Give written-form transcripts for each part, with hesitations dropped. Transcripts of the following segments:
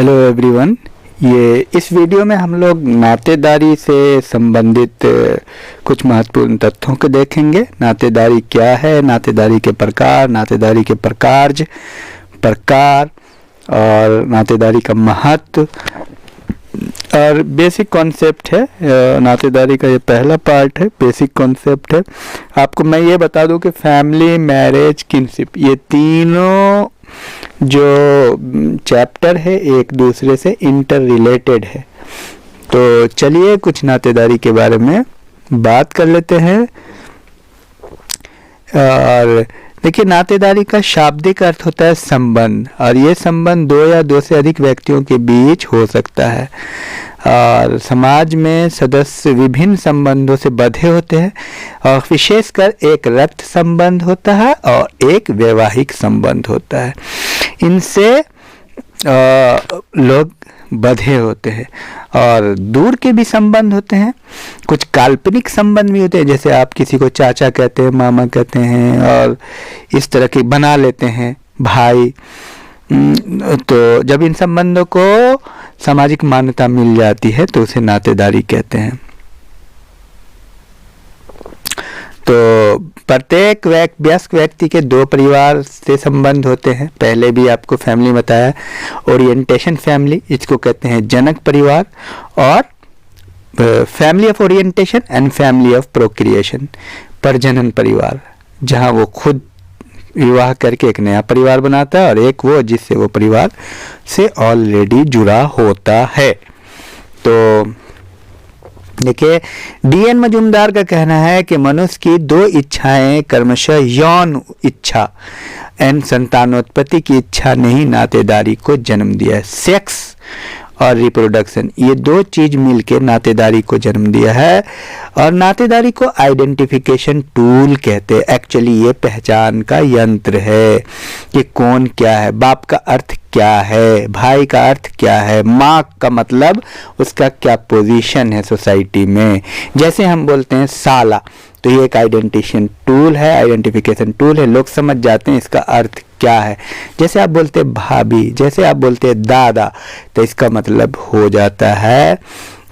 Hello everyone. ये इस video में हम लोग नातेदारी से संबंधित कुछ महत्वपूर्ण तथ्यों को देखेंगे। नातेदारी क्या है, नातेदारी के प्रकार, नातेदारी के प्रकार और नातेदारी का महत्व और बेसिक कॉन्सेप्ट है। नातेदारी का ये पहला पार्ट है, बेसिक कॉन्सेप्ट है। आपको मैं ये बता दूं कि फैमिली, मैरिज, किनशिप, ये तीनों जो चैप्टर है एक दूसरे से इंटर रिलेटेड है। तो चलिए कुछ नातेदारी के बारे में बात कर लेते हैं। और देखिए, नातेदारी का शाब्दिक अर्थ होता है संबंध, और ये संबंध दो या दो से अधिक व्यक्तियों के बीच हो सकता है। और समाज में सदस्य विभिन्न संबंधों से बंधे होते हैं, और विशेषकर एक रक्त संबंध होता है और एक वैवाहिक संबंध होता है। इनसे लोग बंधे होते हैं। और दूर के भी संबंध होते हैं, कुछ काल्पनिक संबंध भी होते हैं, जैसे आप किसी को चाचा कहते हैं, मामा कहते हैं, और इस तरह के बना लेते हैं, भाई। तो जब इन संबंधों को सामाजिक मान्यता मिल जाती है तो उसे नातेदारी कहते हैं। तो प्रत्येक वयस्क व्यक्ति के दो परिवार से संबंध होते हैं। पहले भी आपको फैमिली बताया, ओरिएंटेशन फैमिली, इसको कहते हैं जनक परिवार, और family of orientation and family of procreation, प्रजनन परिवार, जहां वो खुद विवाह करके एक नया परिवार बनाता है, और एक वो जिससे वो परिवार से ऑलरेडी जुड़ा होता है। तो देखिए, डीएन मजूमदार का कहना है कि मनुष्य की दो इच्छाएं, क्रमशः यौन इच्छा एवं संतानोत्पत्ति की इच्छा ने ही नातेदारी को जन्म दिया है। सेक्स और रिप्रोडक्शन, ये दो चीज मिलके नातेदारी को जन्म दिया है। और नातेदारी को आइडेंटिफिकेशन टूल कहते हैं। एक्चुअली ये पहचान का यंत्र है कि कौन क्या है, बाप का अर्थ क्या है, भाई का अर्थ क्या है, माँ का मतलब उसका क्या पोजीशन है सोसाइटी में। जैसे हम बोलते हैं साला, तो ये एक आइडेंटिफिकेशन टूल है, आइडेंटिफिकेशन टूल है, लोग समझ जाते हैं इसका अर्थ क्या है। जैसे आप बोलते हैं भाभी, जैसे आप बोलते हैं दादा, तो इसका मतलब हो जाता है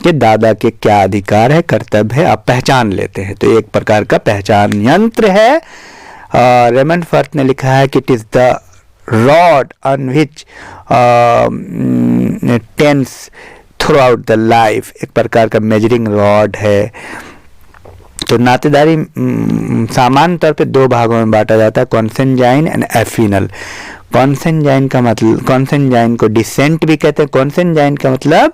कि दादा के क्या अधिकार है, कर्तव्य है, आप पहचान लेते हैं। तो एक प्रकार का पहचान यंत्र है। रेमंड फर्थ ने लिखा है कि it is the rod on which tense throughout the life, एक प्रकार का मेजरिंग रॉड है। तो नातेदारी सामान्य तौर पे दो भागों में बांटा जाता है, कॉन्सेंजाइन एंड एफिनल। कॉन्सेंजाइन का मतलब, कॉन्सेंजाइन को डिसेंट भी कहते हैं। कॉन्सेंजाइन का मतलब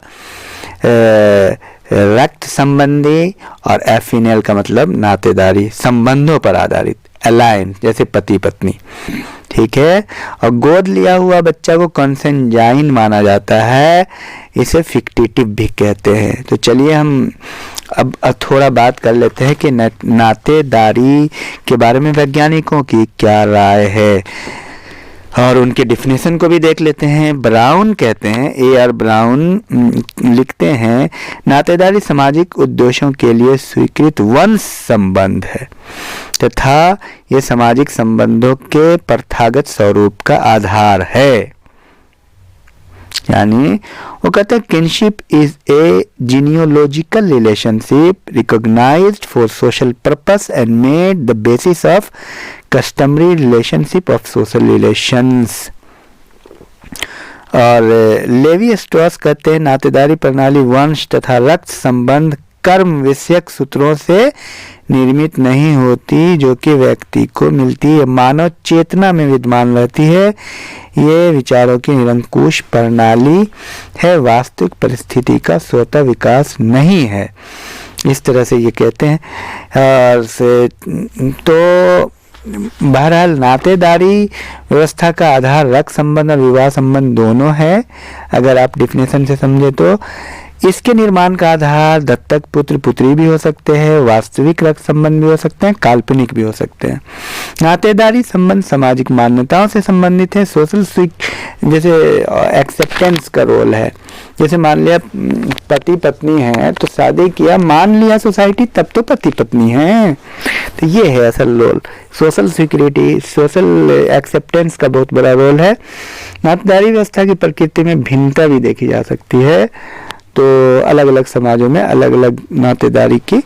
रक्त संबंधी, और एफिनल का मतलब नातेदारी संबंधों पर आधारित, अलायंस, जैसे पति पत्नी। ठीक है। और गोद लिया हुआ बच्चा को कॉन्सेंजाइन माना जाता है, इसे फिक्टिटिव भी कहते हैं। तो चलिए हम अब थोड़ा बात कर लेते हैं कि नातेदारी के बारे में वैज्ञानिकों की क्या राय है, और उनके डिफिनेशन को भी देख लेते हैं। ब्राउन कहते हैं, A.R. ब्राउन लिखते हैं, नातेदारी सामाजिक उद्देश्यों के लिए स्वीकृत वंश संबंध है तथा ये सामाजिक संबंधों के प्रथागत स्वरूप का आधार है। यानी वो कहते हैं, kinship is a genealogical relationship recognised for social purpose and made the basis of customary relationship of social relations. और लेवी स्ट्रॉस कहते हैं, नातेदारी प्रणाली वंश तथा रक्त संबंध कर्म विषयक सूत्रों से निर्मित नहीं होती, जो कि व्यक्ति को मिलती है, मानव चेतना में विद्यमान रहती है। ये विचारों की निरंकुश प्रणाली है, वास्तविक परिस्थिति का स्वतः विकास नहीं है। इस तरह से ये कहते हैं। तो बहरहाल नातेदारी व्यवस्था का आधार रक्त संबंध और विवाह संबंध दोनों है, अगर आप डिफिनेशन से समझे तो। इसके निर्माण का आधार दत्तक पुत्र पुत्री भी हो सकते हैं, वास्तविक रक्त संबंध भी हो सकते हैं, काल्पनिक भी हो सकते हैं। नातेदारी संबंध सामाजिक मान्यताओं से संबंधित है। सोशल जैसे एक्सेप्टेंस का रोल है। जैसे मान लिया पति पत्नी है तो शादी किया, मान लिया सोसाइटी, तब तो पति पत्नी है। तो ये है असल role. Social security, social acceptance का बहुत बड़ा रोल है। नातेदारी व्यवस्था की प्रकृति में भिन्नता भी देखी जा सकती है। तो अलग अलग समाजों में अलग अलग नातेदारी की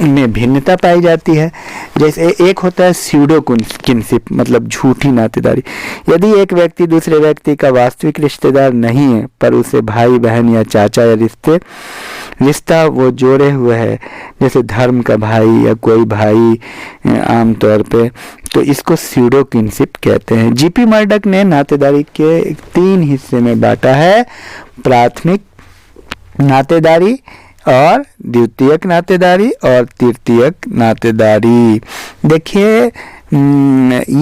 में भिन्नता पाई जाती है। जैसे एक होता है स्यूडो किनशिप, मतलब झूठी नातेदारी। यदि एक व्यक्ति दूसरे व्यक्ति का वास्तविक रिश्तेदार नहीं है पर उसे भाई बहन या चाचा या रिश्ता वो जोड़े हुए है, जैसे धर्म का भाई या कोई भाई आमतौर पे, तो इसको स्यूडो किनशिप कहते हैं। जीपी मर्डक ने नातेदारी के 3 हिस्से में बांटा है, प्राथमिक नातेदारी और द्वितीयक नातेदारी और तृतीयक नातेदारी। देखिए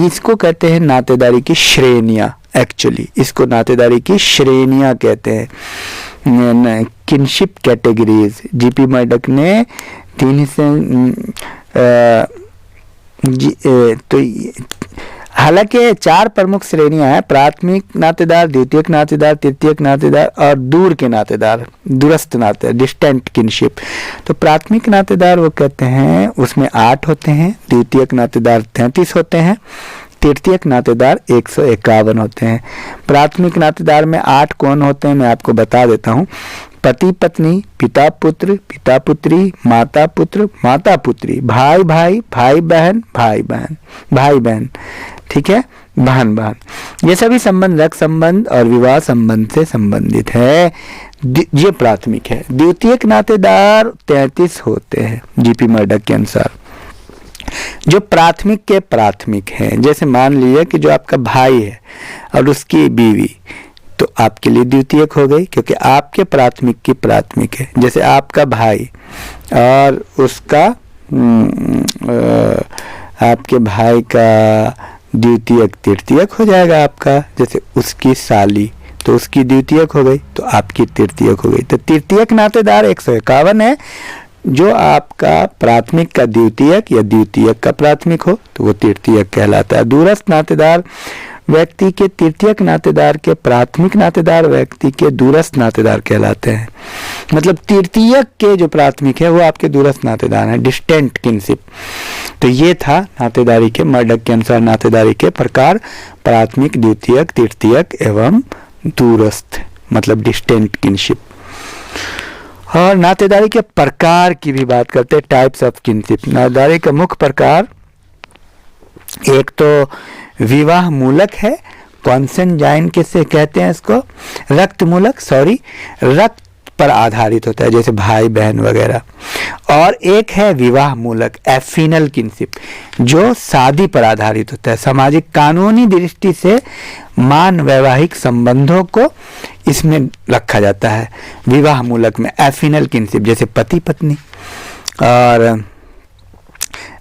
इसको कहते हैं नातेदारी की श्रेणियां। एक्चुअली इसको नातेदारी की श्रेणियां कहते हैं, किनशिप कैटेगरीज। जीपी मर्डक ने 3 हिस्से तो हालांकि 4 प्रमुख श्रेणियां हैं, प्राथमिक नातेदार, द्वितीयक नातेदार, तृतीयक नातेदार और दूर के नातेदार, दूरस्थ नातेदार, डिस्टेंट किनशिप। तो प्राथमिक नातेदार वो कहते हैं उसमें 8 होते हैं, द्वितीयक नातेदार 33 होते हैं, तृतीयक नातेदार 151 होते हैं। प्राथमिक नातेदार में 8 कौन होते हैं मैं आपको बता देता हूँ। पति पत्नी, पिता पुत्र, पिता पुत्री, माता पुत्र, माता पुत्री, भाई भाई, भाई बहन, भाई बहन, भाई बहन, ठीक है, बहन बहन। ये सभी संबंध रक्त संबंध और विवाह संबंध से संबंधित है। ये प्राथमिक है। द्वितीयक नातेदार 33 होते हैं जीपी मर्डक के अनुसार। जो प्राथमिक के प्राथमिक हैं, जैसे मान लीजिए कि जो आपका भाई है और उसकी बीवी, तो आपके लिए द्वितीयक हो गई क्योंकि आपके प्राथमिक की प्राथमिक है। जैसे आपका भाई और उसका आपके भाई का द्वितीयक तृतीयक हो जाएगा आपका। जैसे उसकी साली तो उसकी द्वितीयक हो गई तो आपकी तृतीयक हो गई। तो तृतीयक नातेदार 151 है। जो आपका प्राथमिक का द्वितीयक या द्वितीयक का प्राथमिक हो तो वो तृतीयक कहलाता है। दूरस्थ नातेदार व्यक्ति के तृतीयक नातेदार के प्राथमिक नातेदार व्यक्ति के दूरस्थ नातेदार कहलाते हैं। मतलब तृतीयक के जो प्राथमिक है वो आपके दूरस्थ नातेदार हैं, डिस्टेंट किनशिप। तो ये था नातेदारी के, मर्डक के अनुसार नातेदारी के प्रकार, प्राथमिक, द्वितीयक, तृतीयक एवं दूरस्थ, मतलब डिस्टेंट किनशिप। और नातेदारी के प्रकार की भी बात करते हैं, टाइप्स ऑफ किनशिप। नातेदारी का मुख्य प्रकार एक तो विवाह मूलक है, कॉन्सेंजाइन किससे कहते हैं इसको, रक्त मूलक, रक्त पर आधारित होता है, जैसे भाई बहन वगैरह। और एक है विवाह मूलक, एफिनल किनशिप, जो शादी पर आधारित होता है। सामाजिक कानूनी दृष्टि से मान वैवाहिक संबंधों को इसमें रखा जाता है विवाह मूलक में, एफिनल किनशिप, जैसे पति पत्नी। और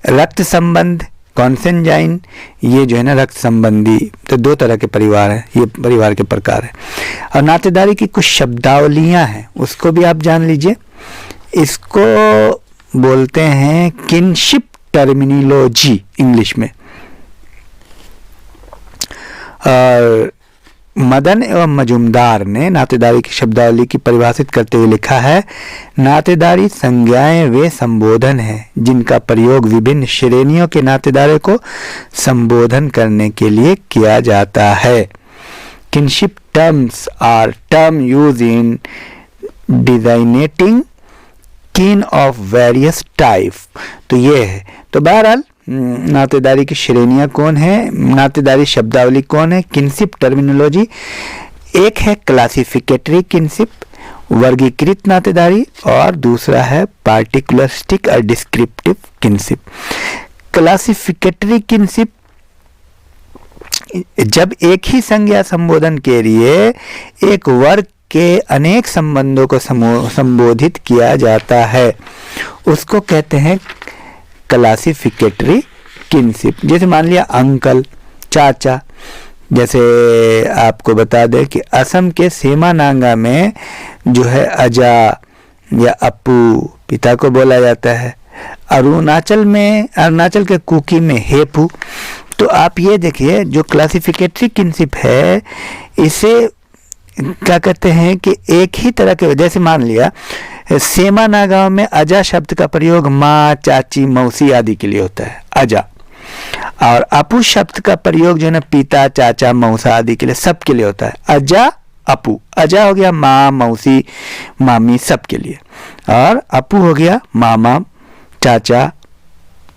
रक्त संबंध, कॉन्सेंजाइन, ये जो है ना रक्त संबंधी, तो 2 तरह के परिवार हैं, ये परिवार के प्रकार है। और नातेदारी की कुछ शब्दावलियां हैं, उसको भी आप जान लीजिए। इसको बोलते हैं किनशिप टर्मिनोलॉजी इंग्लिश में। और मदन एवं मजुमदार ने नातेदारी की शब्दावली की परिभाषित करते हुए लिखा है, नातेदारी संज्ञाएं वे संबोधन हैं जिनका प्रयोग विभिन्न श्रेणियों के नातेदारों को संबोधन करने के लिए किया जाता है। Kinship terms are term use in designating kin of various type. तो ये है। तो बहरहाल नातेदारी की श्रेणियां कौन है, नातेदारी शब्दावली कौन है, किनशिप टर्मिनोलॉजी। एक है क्लासिफिकेटरी किनशिप, वर्गीकृत नातेदारी, और दूसरा है पार्टिकुलरिस्टिक और डिस्क्रिप्टिव किनशिप। क्लासिफिकेटरी किनशिप जब एक ही संज्ञा संबोधन के लिए एक वर्ग के अनेक संबंधों को संबोधित किया जाता है, उसको कहते हैं क्लासिफिकेटरी किनशिप। जैसे मान लिया अंकल, चाचा। जैसे आपको बता दें कि असम के सेमानांगा में जो है अजा या अप्पू पिता को बोला जाता है। अरुणाचल के कुकी में हेपू। तो आप ये देखिए जो क्लासिफिकेटरी किनशिप है इसे क्या कहते हैं कि एक ही तरह के, जैसे मान लिया सेमा नागाओं में अजा शब्द का प्रयोग माँ, चाची, मौसी आदि के लिए होता है, अजा। और अपू शब्द का प्रयोग जो है ना पिता, चाचा, मौसा आदि के लिए, सबके लिए होता है, अजा अपू। अजा हो गया माँ, मौसी, मामी, सबके लिए। और अपू हो गया मामा, चाचा,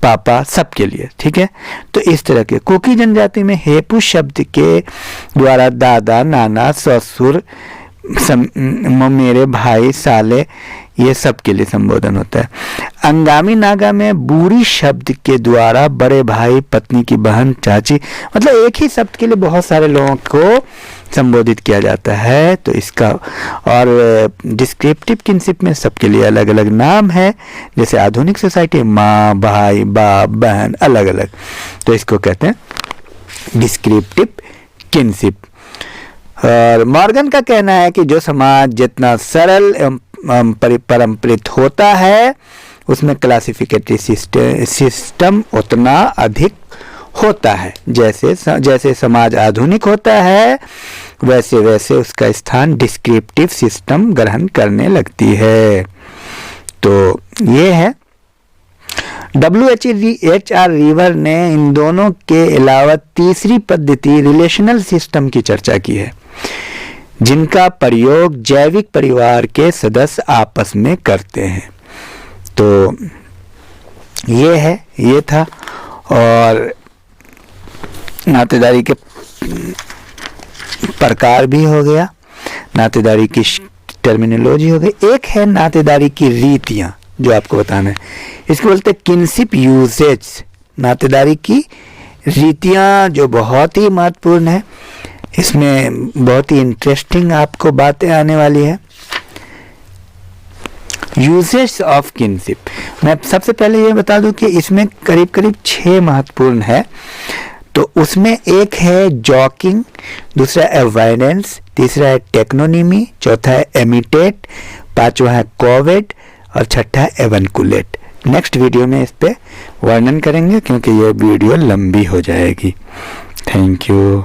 पापा, सबके लिए। ठीक है, तो इस तरह के कुकी जनजाति में हेपू शब्द के द्वारा दादा, नाना, ससुर, मेरे भाई, साले, ये सब के लिए संबोधन होता है। अंगामी नागा में बूढ़ी शब्द के द्वारा बड़े भाई, पत्नी की बहन, चाची, मतलब एक ही शब्द के लिए बहुत सारे लोगों को संबोधित किया जाता है। तो इसका और डिस्क्रिप्टिव किनशिप में सबके लिए अलग अलग नाम है, जैसे आधुनिक सोसाइटी माँ, भाई, बाप, बहन, अलग अलग। तो इसको कहते हैं डिस्क्रिप्टिव किनशिप। और मॉर्गन का कहना है कि जो समाज जितना सरल एवं परंपरित होता है उसमें क्लासिफिकेटरी सिस्टम उतना अधिक होता है। जैसे जैसे समाज आधुनिक होता है वैसे वैसे उसका स्थान डिस्क्रिप्टिव सिस्टम ग्रहण करने लगती है। तो ये है WH.R. रीवर ने इन दोनों के अलावा तीसरी पद्धति रिलेशनल सिस्टम की चर्चा की है, जिनका प्रयोग जैविक परिवार के सदस्य आपस में करते हैं। तो ये था। और नातेदारी के प्रकार भी हो गया, नातेदारी की टर्मिनोलॉजी हो गई। एक है नातेदारी की रीतियां जो आपको बताना है, इसको बोलते हैं किनशिप यूसेज। नातेदारी की रीतियां जो बहुत ही महत्वपूर्ण है, इसमें बहुत ही इंटरेस्टिंग आपको बातें आने वाली है। यूसेज ऑफ किनशिप, मैं सबसे पहले ये बता दूं कि इसमें करीब करीब 6 महत्वपूर्ण है। तो उसमें एक है जॉकिंग, दूसरा एवाइडेंस, तीसरा है टेक्नोनिमी, चौथा है एमिटेट, पांचवा है कोवेट और छठा है एवनकुलेट। नेक्स्ट वीडियो में इस पे वर्णन करेंगे क्योंकि ये वीडियो लंबी हो जाएगी। Thank you.